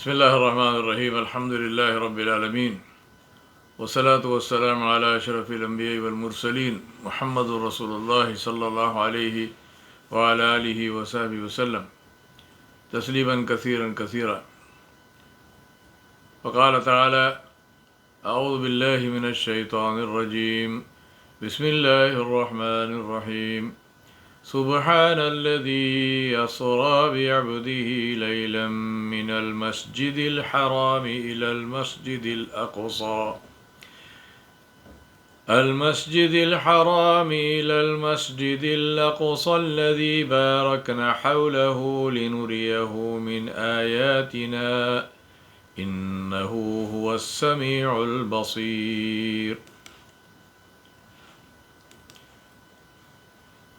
بسم الله الرحمن الرحيم الحمد لله رب العالمين والصلاة والسلام على أشرف الأنبياء والمرسلين محمد رسول الله صلى الله عليه وعلى آله وصحبه وسلم تسليما كثيرا كثيرا. وقال تعالى: أعوذ بالله من الشيطان الرجيم بسم الله الرحمن الرحيم سبحان الذي أسرى بعبده ليلا من المسجد الحرام إلى المسجد الأقصى الذي باركنا حوله لنريه من آياتنا إنه هو السميع البصير.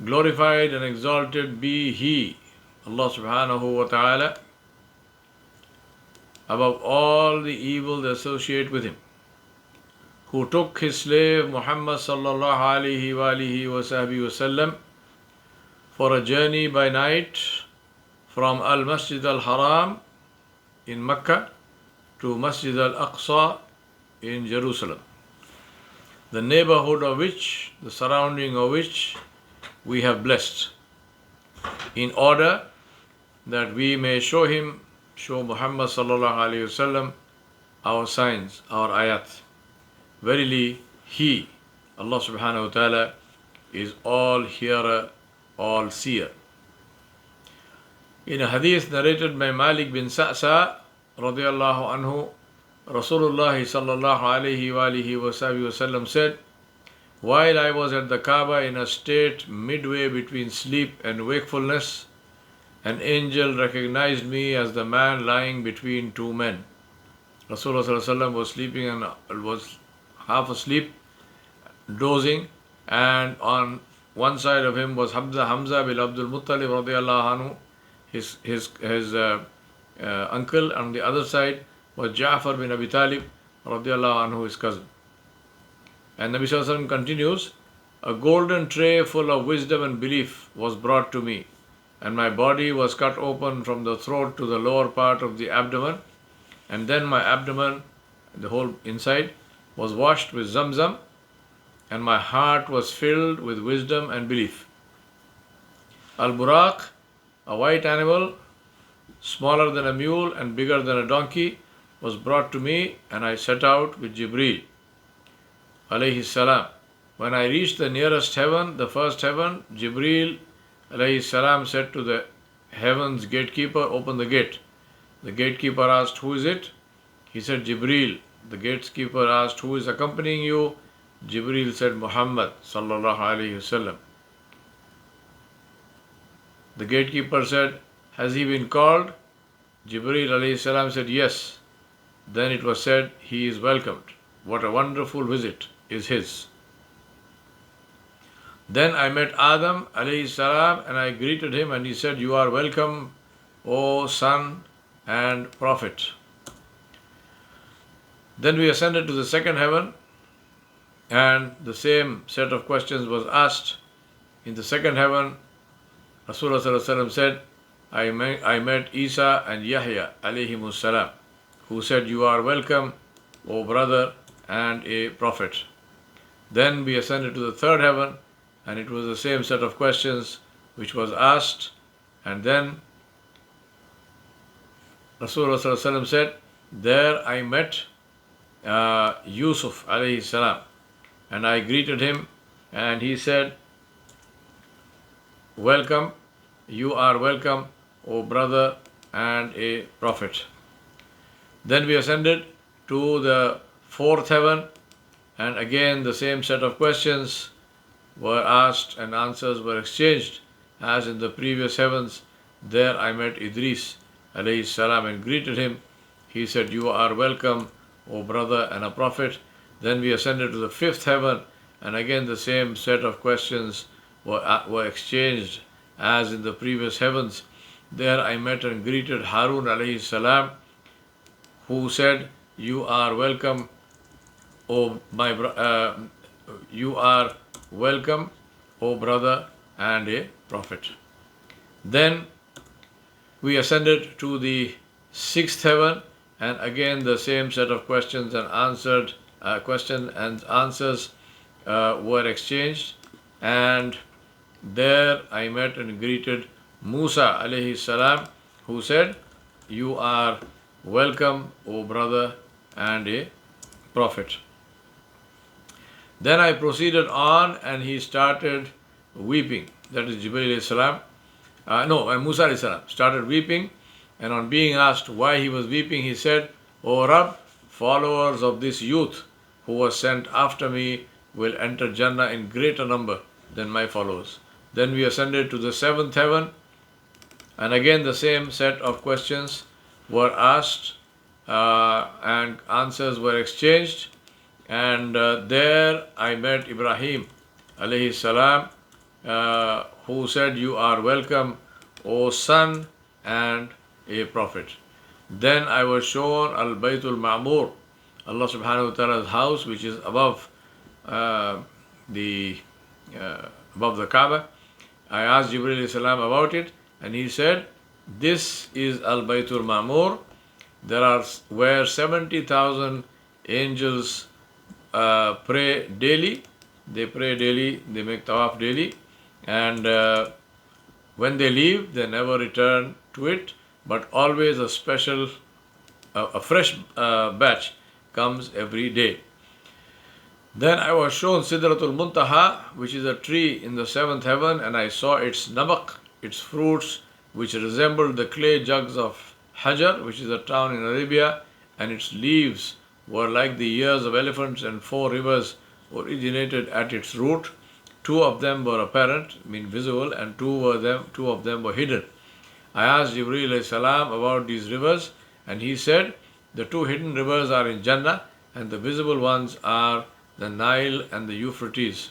Glorified and exalted be He, Allah subhanahu wa ta'ala, above all the evil that associate with Him, who took His slave Muhammad sallallahu alayhi wa alihi wa sahbihi wa sallam for a journey by night from Al-Masjid Al-Haram in Mecca to Masjid Al-Aqsa in Jerusalem, the neighborhood of which, the surrounding of which we have blessed, in order that we may show Muhammad sallallahu alayhi wasallam our signs, our ayat. Verily, He, Allah subhanahu wa ta'ala, is all hearer, all seer. In a hadith narrated by Malik bin Sa'sa radiyallahu anhu, Rasulullah sallallahu alayhi wa alihi wa sallam said, while I was at the Kaaba in a state midway between sleep and wakefulness, an angel recognized me as the man lying between two men. Rasulullah sallallahu alaihi wasallam was sleeping and was half asleep, dozing, and on one side of him was Hamza bin Abdul Muttalib radiyallahu anhu, his uncle, and on the other side was Ja'far bin Abi Talib radiyallahu anhu, his cousin. And Nabi Sallallahu Alaihi Wasallam continues, a golden tray full of wisdom and belief was brought to me, and my body was cut open from the throat to the lower part of the abdomen, and then my abdomen, the whole inside, was washed with Zamzam, and my heart was filled with wisdom and belief. Al-Buraq, a white animal, smaller than a mule and bigger than a donkey, was brought to me, and I set out with Jibreel alayhi salam. When I reached the nearest heaven, the first heaven, Jibreel alayhi salam said to the heaven's gatekeeper, open the gate. The gatekeeper asked, who is it? He said, Jibreel. The gatekeeper asked, who is accompanying you? Jibreel said, Muhammad sallallahu alayhi wasallam. The gatekeeper said, has he been called? Jibreel alayhi salam said, yes. Then it was said, he is welcomed. What a wonderful visit is his. Then I met Adam alayhi salam, and I greeted him, and he said, you are welcome, O son and prophet. Then we ascended to the second heaven, and the same set of questions was asked. In the second heaven, Rasulullah sallallahu alaihi wasallam said, I met Isa and Yahya alayhimus salam, who said, you are welcome, O brother and a prophet. Then we ascended to the third heaven, and it was the same set of questions which was asked. And then Rasulullah sallallahu alaihi wasallam said, there I met Yusuf alayhi salam, and I greeted him, and he said, welcome, you are welcome, O brother and a prophet. Then we ascended to the fourth heaven, and again the same set of questions were asked and answers were exchanged as in the previous heavens. There I met Idris alayhi salam and greeted him. He said, you are welcome, O brother and a prophet. Then we ascended to the fifth heaven, and again the same set of questions were exchanged as in the previous heavens. There I met and greeted Harun alayhi salam, who said, you are welcome, you are welcome, O brother and a prophet. Then we ascended to the sixth heaven, and again the same set of questions and answers were exchanged, and there I met and greeted Musa alayhi salam, who said, "You are welcome, O brother and a prophet." Then I proceeded on, and he started weeping. That is Jibreel alayhi salam. Musa alayhi salam started weeping, and on being asked why he was weeping, he said, "O Rabb, followers of this youth who was sent after me will enter Jannah in greater number than my followers." Then we ascended to the seventh heaven, and again the same set of questions were asked and answers were exchanged. And there I met Ibrahim alayhi salam, who said, "You are welcome, O son and a prophet." Then I was shown Al Baytul Ma'mur, Allah subhanahu wa ta'ala's house, which is above the Kaaba. I asked Jibreel alayhi salam about it, and he said, "This is Al Baytul Ma'mur. There are where 70,000 angels pray daily. They pray daily, they make tawaf daily, and when they leave, they never return to it, but always a fresh batch comes every day." Then I was shown Sidratul Muntaha, which is a tree in the seventh heaven, and I saw its namak, its fruits, which resembled the clay jugs of Hajar, which is a town in Arabia, and its leaves were like the ears of elephants, and 4 rivers originated at its root. 2 of them were apparent, visible, and 2 of them were hidden. I asked Jibreel alayhi salam about these rivers, and he said, "The 2 hidden rivers are in Jannah, and the visible ones are the Nile and the Euphrates."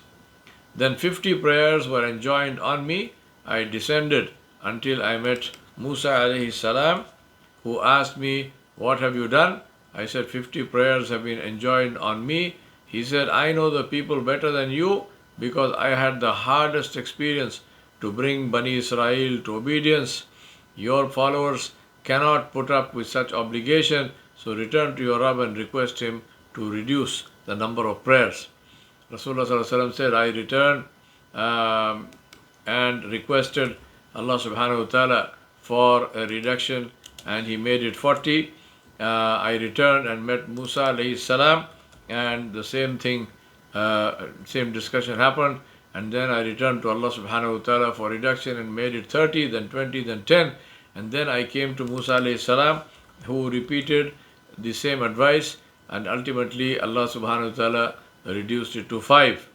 Then 50 prayers were enjoined on me. I descended until I met Musa alayhi salam, who asked me, "What have you done?" I said, 50 prayers have been enjoined on me. He said, "I know the people better than you, because I had the hardest experience to bring Bani Israel to obedience. Your followers cannot put up with such obligation, so return to your Rabb and request him to reduce the number of prayers." Rasulullah sallallahu alaihi wasallam said, I returned and requested Allah subhanahu wa ta'ala for a reduction, and he made it 40. I returned and met Musa alayhi salam, and the same thing, same discussion happened. And then I returned to Allah subhanahu wa ta'ala for reduction and made it 30, then 20, then 10. And then I came to Musa alayhi salam, who repeated the same advice, and ultimately Allah subhanahu wa ta'ala reduced it to 5.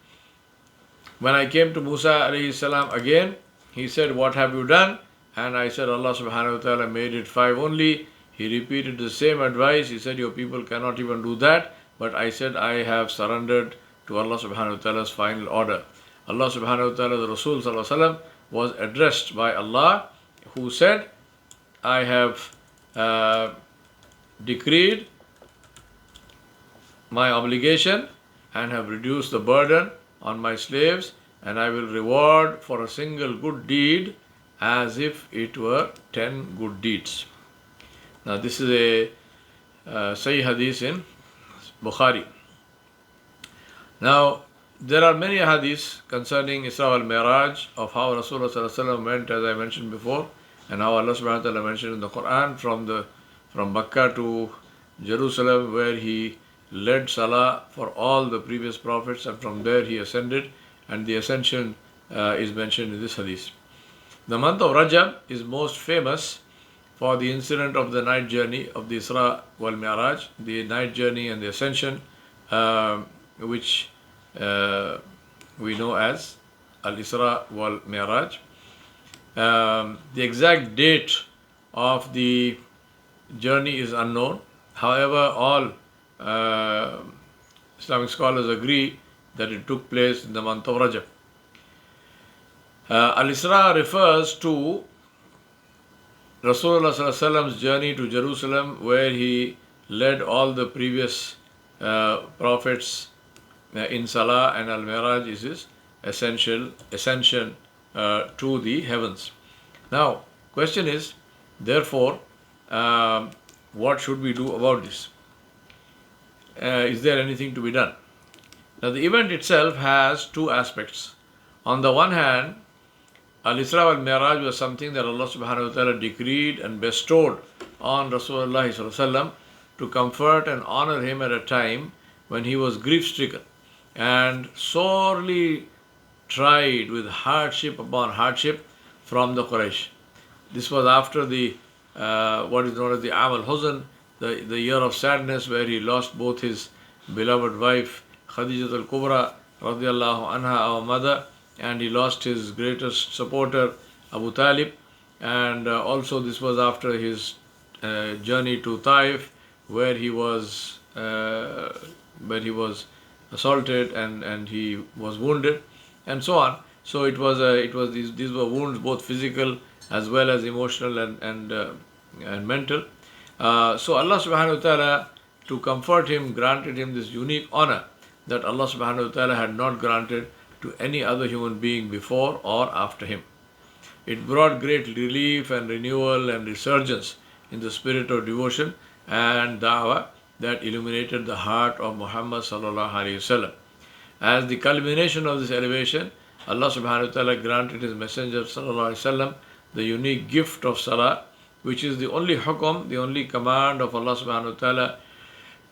When I came to Musa alayhi salam again, he said, "What have you done?" And I said, "Allah subhanahu wa ta'ala made it 5 only." He repeated the same advice. He said, "Your people cannot even do that." But I said, "I have surrendered to Allah subhanahu wa ta'ala's final order." Allah subhanahu wa ta'ala, the Rasul sallallahu alaihi wasallam, was addressed by Allah, who said, "I have decreed my obligation and have reduced the burden on my slaves, and I will reward for a single good deed as if it were 10 good deeds." Now this is a Sahih Hadith in Bukhari. Now there are many hadiths concerning Isra wal Miraj, of how Rasulullah sallallahu alaihi wasallam went, as I mentioned before, and how Allah subhanahu wa ta'ala mentioned in the Quran from Makkah to Jerusalem, where he led Salah for all the previous prophets, and from there he ascended, and the ascension is mentioned in this hadith. The month of Rajab is most famous for the incident of the night journey of the Isra wal Miraj, the night journey and the ascension, which we know as Al Isra wal Miraj. The exact date of the journey is unknown. However, all Islamic scholars agree that it took place in the month of Rajab. Al Isra refers to Rasulullah sallallahu alaihi wasallam's journey to Jerusalem, where he led all the previous prophets in Salah, and Al Miraj is his ascension to the heavens. Now, question is, therefore, what should we do about this? Is there anything to be done? Now, the event itself has two aspects. On the one hand, Al-Isra wal was something that Allah subhanahu wa ta'ala decreed and bestowed on Rasulullah sallallahu alaihi wasallam to comfort and honor him at a time when he was grief-stricken and sorely tried with hardship upon hardship from the Quraysh. This was after the what is known as the Am al-Huzn, the year of sadness, where he lost both his beloved wife Khadijat al-Kubra radiallahu anha, our mother, and he lost his greatest supporter Abu Talib, and also this was after his journey to Taif, where he was assaulted and he was wounded, and so on. So it was these were wounds, both physical as well as emotional and mental. So Allah subhanahu wa ta'ala, to comfort him, granted him this unique honor that Allah subhanahu wa ta'ala had not granted to any other human being before or after him. It brought great relief and renewal and resurgence in the spirit of devotion and da'wah that illuminated the heart of Muhammad sallallahu alaihi wasallam. As the culmination of this elevation, Allah subhanahu wa ta'ala granted his messenger sallallahu alaihi wasallam the unique gift of salah, which is the only hukum, the only command of Allah subhanahu wa ta'ala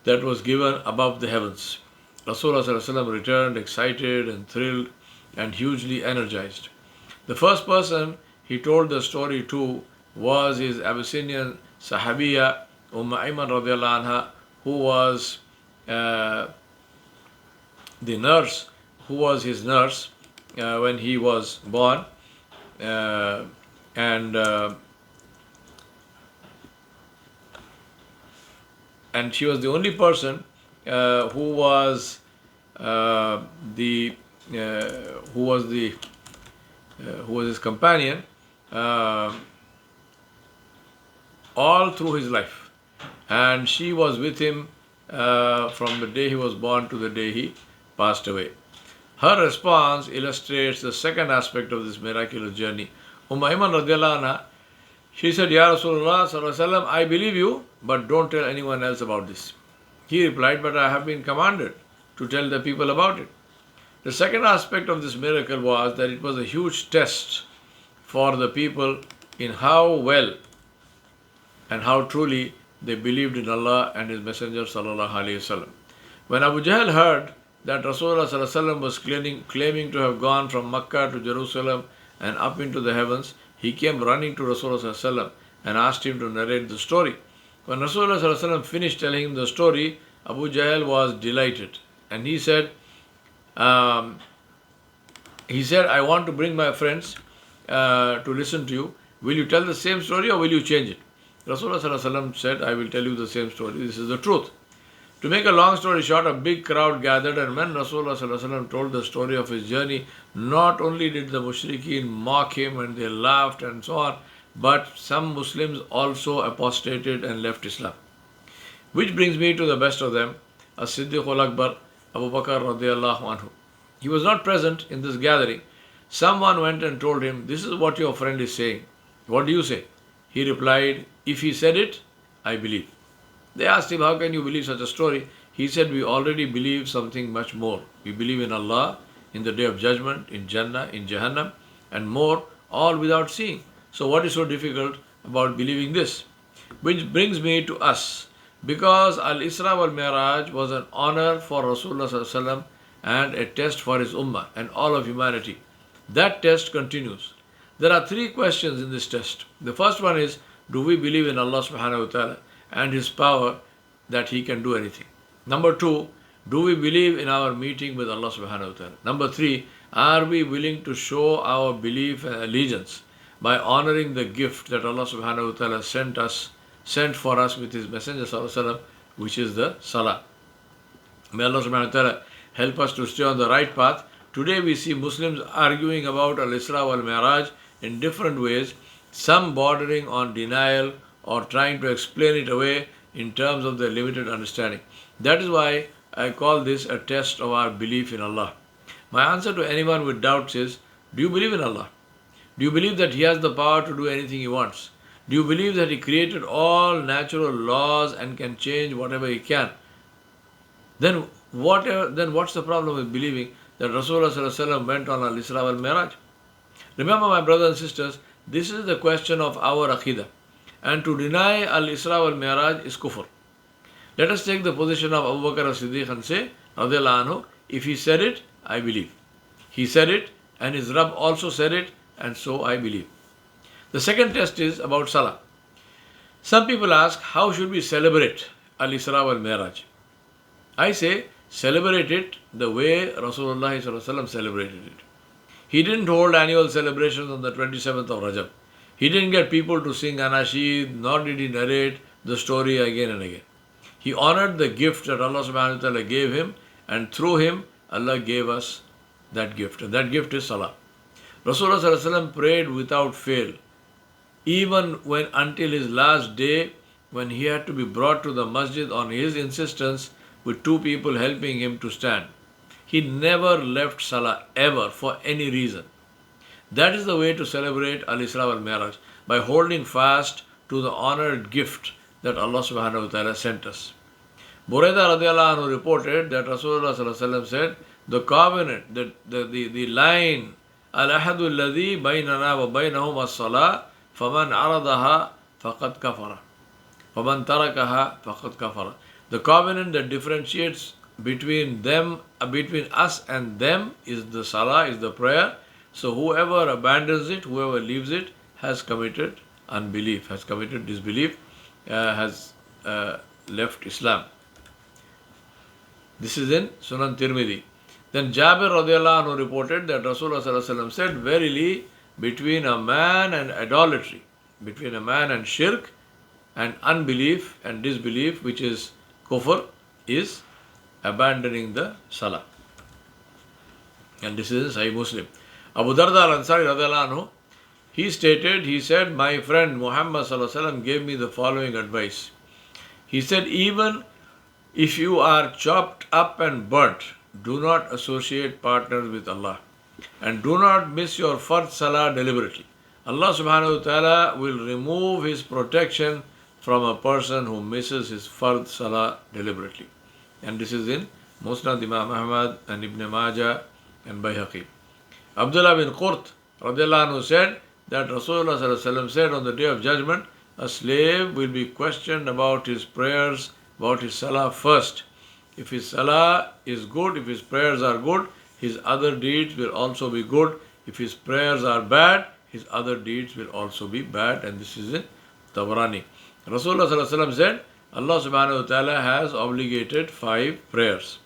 that was given above the heavens. Rasulullah sallallahu alaihi wasallam returned excited and thrilled and hugely energized. The first person he told the story to was his Abyssinian Sahabiya Ayman radiallahu anha, who was the nurse, who was his nurse when he was born, and she was the only person who was his companion all through his life, and she was with him from the day he was born to the day he passed away. Her response illustrates the second aspect of this miraculous journey. Ayman radiallahu anha, she said, Ya Rasulullah sallallahu alaihi wasallam, I believe you, but don't tell anyone else about this. He replied, but I have been commanded to tell the people about it. The second aspect of this miracle was that it was a huge test for the people in how well and how truly they believed in Allah and His Messenger sallallahu alaihi wasallam. When Abu Jahl heard that Rasulullah sallallahu alaihi wasallam was claiming to have gone from Makkah to Jerusalem and up into the heavens, he came running to Rasulullah sallallahu alaihi wasallam and asked him to narrate the story. When Rasulullah sallallahu alaihi wasallam finished telling him the story, Abu Jahl was delighted, and he said, I want to bring my friends to listen to you. Will you tell the same story or will you change it? Rasulullah sallallahu alaihi wasallam said, I will tell you the same story. This is the truth. To make a long story short, a big crowd gathered, and when Rasulullah sallallahu alaihi wasallam told the story of his journey, not only did the mushrikeen mock him and they laughed and so on, but some Muslims also apostated and left Islam. Which brings me to the best of them, As-Siddiq al-Akbar, Abu Bakr radiallahu anhu. He was not present in this gathering. Someone went and told him, this is what your friend is saying. What do you say? He replied, if he said it, I believe. They asked him, how can you believe such a story? He said, we already believe something much more. We believe in Allah, in the Day of Judgment, in Jannah, in Jahannam, and more, all without seeing. So what is so difficult about believing this? Which brings me to us. Because Al-Isra wal was an honor for Rasulullah sallallahu alaihi wasallam and a test for his ummah and all of humanity. That test continues. There are three questions in this test. The first one is, do we believe in Allah subhanahu wa ta'ala and His power that He can do anything? Number two, do we believe in our meeting with Allah subhanahu wa ta'ala? Number three, are we willing to show our belief and allegiance by honoring the gift that Allah subhanahu wa ta'ala sent for us with His Messenger sallallahu alaihi wasallam, which is the Salah. May Allah subhanahu wa ta'ala help us to stay on the right path. Today we see Muslims arguing about Al-Isra wal in different ways, some bordering on denial or trying to explain it away in terms of their limited understanding. That is why I call this a test of our belief in Allah. My answer to anyone with doubts is, do you believe in Allah? Do you believe that He has the power to do anything He wants? Do you believe that He created all natural laws and can change whatever He can? Then what's the problem with believing that Rasulullah Sallallahu Alaihi Wasallam went on Isra wal? Remember, my brothers and sisters, this is the question of our Aqidah. And to deny Al-Isra wal-Mi'raj is kufr. Let us take the position of Abu Bakr as-Siddiq and say, Radiallahu anhu, if he said it, I believe. He said it, and his Rabb also said it, and so I believe. The second test is about Salah. Some people ask, how should we celebrate Al-Isra wal-Mi'raj? I say, celebrate it the way Rasulullah Sallallahu Alaihi Wasallam celebrated it. He didn't hold annual celebrations on the 27th of Rajab. He didn't get people to sing Anashid, nor did he narrate the story again and again. He honored the gift that Allah subhanahu wa ta'ala gave him, and through him, Allah gave us that gift. And that gift is Salah. Rasulullah Sallallahu Alaihi Wasallam prayed without fail, even when until his last day, when he had to be brought to the masjid on his insistence with two people helping him to stand. He never left Salah ever for any reason. That is the way to celebrate Al-Isra wal-Mi'raj, by holding fast to the honored gift that Allah subhanahu wa ta'ala sent us. Buraidah radiallahu anhu reported that Rasulullah sallallahu alaihi wasallam said, the covenant, the line, Al-ahadu alladhi baynana wa baynahum as-salah, faman aradaha faqad kafara. Faman tarakaha faqad kafara. The covenant that differentiates between us and them is the Salah, is the prayer. So whoever abandons it, whoever leaves it, has committed unbelief, has committed disbelief, has left Islam. This is in Sunan Tirmidhi. Then Jabir radiallahu anhu reported that Rasulullah sallallahu alaihi wasallam said, verily, between a man and idolatry, between a man and shirk and unbelief and disbelief, which is kufr, is abandoning the Salah. And this is Sahih Muslim. Abu Darda al-Ansari radiallahu anhu, he said, my friend Muhammad sallallahu alaihi wasallam gave me the following advice. He said, even if you are chopped up and burnt, do not associate partners with Allah. And do not miss your fard Salah deliberately. Allah subhanahu wa ta'ala will remove His protection from a person who misses his fard Salah deliberately. And this is in Musnad Imam Ahmad and Ibn Majah and Bayhaqi. Abdullah bin Qurt radiallahu anhu said that Rasulullah sallallahu alaihi wasallam said, on the day of judgment, a slave will be questioned about his prayers, about his Salah first. If his Salah is good, if his prayers are good, his other deeds will also be good. If his prayers are bad, his other deeds will also be bad. And this is in Tabarani. Rasulullah sallallahu alaihi wasallam said, Allah subhanahu wa ta'ala has obligated 5 prayers.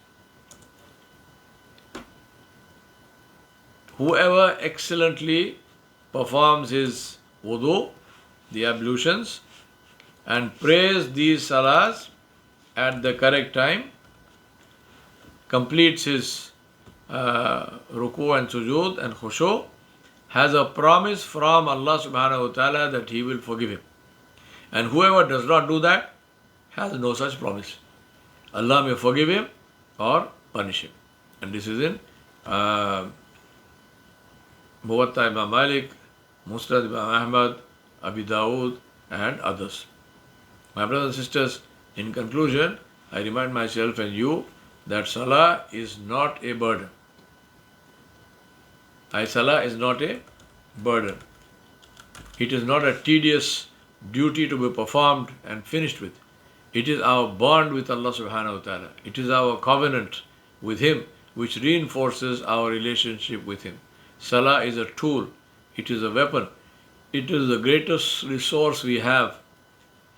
Whoever excellently performs his wudu, the ablutions, and prays these salahs at the correct time, completes his ruku and sujood and khushu, has a promise from Allah subhanahu wa ta'ala that He will forgive him. And whoever does not do that has no such promise. Allah may forgive him or punish him. And this is in Muwatta Imam Malik, Musnad Imam Ahmad, Abi Dawood, and others. My brothers and sisters, in conclusion, I remind myself and you that Salah is not a burden. Salah is not a burden. It is not a tedious duty to be performed and finished with. It is our bond with Allah subhanahu wa ta'ala. It is our covenant with Him which reinforces our relationship with Him. Salah is a tool. It is a weapon. It is the greatest resource we have.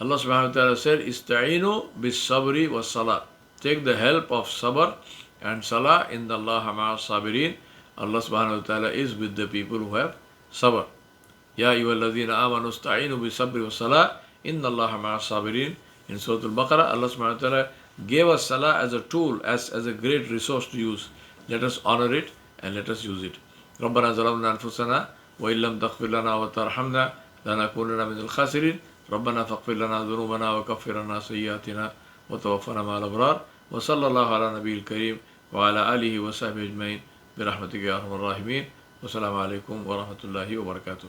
Allah subhanahu wa ta'ala said, Ista'inu bis sabri was salah. Take the help of sabr and salah. Inna Allah ma'a sabirin. Allah subhanahu wa ta'ala is with the people who have sabr. Ya ayyuhalladhina amanu ista'inu bis sabri was salah. Inna Allah ma'a sabirin. In Surah Al-Baqarah, Allah subhanahu wa ta'ala gave us salah as a tool, as a great resource to use. Let us honor it and let us use it. ربنا ظلمنا أنفسنا وإن لم تغفر لنا وترحمنا لنكونن من الخاسرين ربنا فاغفر لنا ذنوبنا وكفر عنا سيئاتنا وتوفنا مع الأبرار وصلى الله على نبي الكريم وعلى آله وصحبه أجمعين برحمتك يا أرحم الراحمين والسلام عليكم ورحمة الله وبركاته.